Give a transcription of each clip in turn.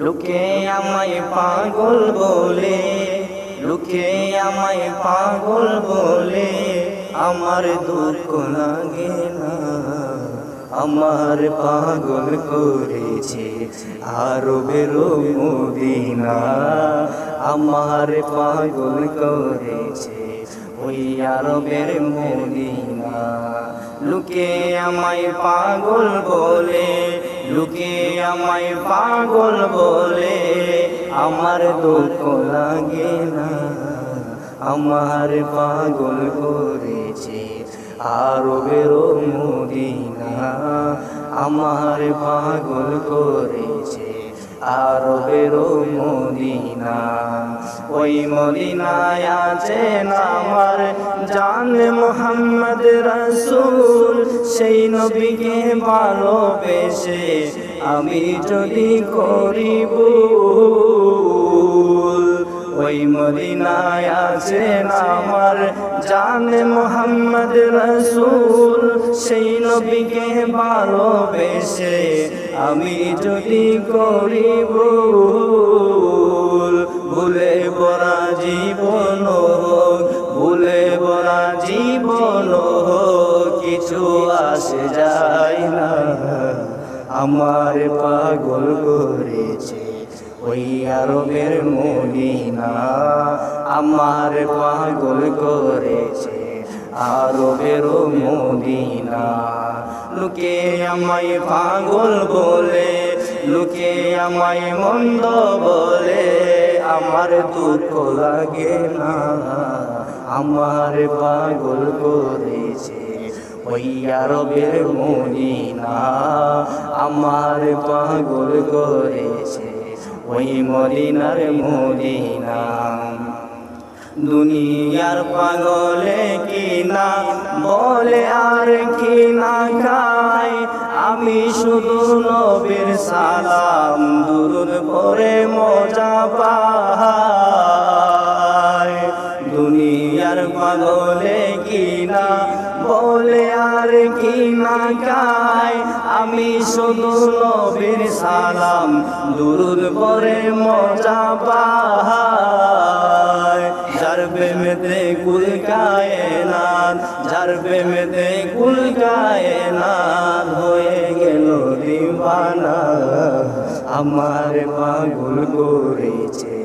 লোকে আমায় পাগল বলে, লোকে আমায় পাগল বলে, আমার দুঃখ লাগে না। আমার পাগল করেছে আরবের মদিনা, আমার পাগল করেছে ওই আরবের মদিনা। লোকে আমায় পাগল বলে, লোকে আমায় পাগল বলে, আমার দুঃখ লাগে না। আমার পাগল করেছে আরবের মদিনা, আমার পাগল করেছে আরবের মদিনা। ওই মদিনায় আছেন আমার জান মুহাম্মদ রাসূল, সেই নবীকে ভালোবেসে আমি যদি করি ভুল। ওই মদিনায় আছেন আমার জান মুহাম্মদ রাসূল, সেই নবীকে ভালোবেসে আমি যদি করি ভুল। ভুলে ভরা জীবন হোক, ভুলে ভরা জীবন হোক, কিছু আসে যায় না। আমার পাগল করেছে ওই আরবের মদিনা, আমার পাগল করেছে আরবের মদিনা। লোকে আমায় পাগল বলে, লোকে আমায় মন্দ বলে, আমার দুঃখ লাগে না। আমার পাগল করেছে ওই আরবের মদিনা, আমার পাগল করেছে ওই মদিনার মদিনা। দুনিয়ার পাগলে কিনা বলে আর কিনা খাই, আমি শুধু নবীর সালাম দুরুদ পড়ে মজা পাই। দুনিয়ার পাগলে কিনা বলে আর কিনা খাই, আমি শুধু নবীর সালাম দুরুদ পড়ে মজা পাই। যার প্রেমেতে কুল কায়নাত, যার প্রেমেতে কুল কায়নাত হয়ে গেল দিওয়ানা, আমার পাগল করেছে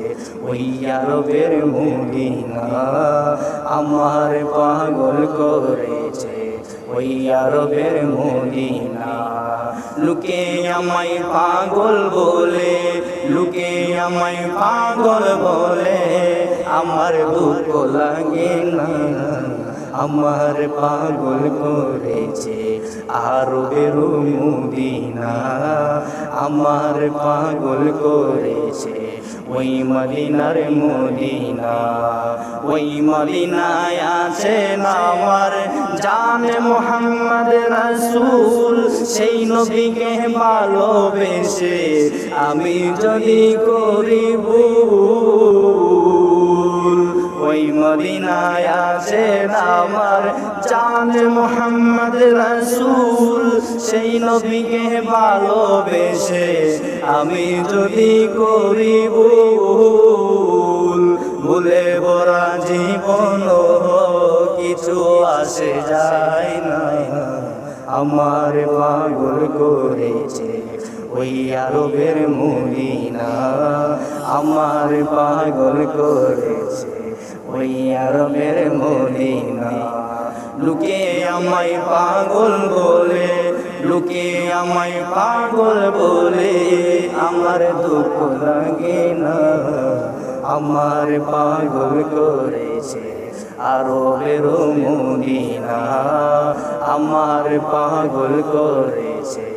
ওই আরবের মদিনা, আমার পাগল করেছে ওই আরবের মদিনা। লোকে আমায় পাগল বলে, লোকে আমায় পাগল বলে, আমার দুঃখ লাগে না। আমার পাগল করেছে আরবের মদিনা, আমার পাগল করেছে ওই মদিনার মদিনা। ওই মদিনায় আছেন আমার জান মুহাম্মদ রাসূল, সেই নবীকে ভালোবেসে আমি যদি করি ভুল। ওই মদিনায় আছেন আমার জান মুহাম্মদ রাসূল, সেই নবীকে ভালোবেসে আমি যদি করি ভুল। ভুলে ভরা জীবন কিছু আসে যায় না। আমার পাগল করেছে ওই আরবের মদিনা, আমার পাগল করেছে ওই আরবের মদিনা। লোকে আমায় পাগল বলে, লোকে আমায় পাগল বলে, আমার দুঃখ লাগে না। আমার পাগল করেছে আরবের মদিনা, আমার পাগল করেছে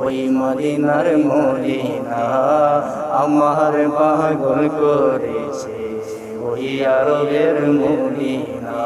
ওই মদিনার মদিনা, আমার পাগল করেছে ওই আরবের মদিনা।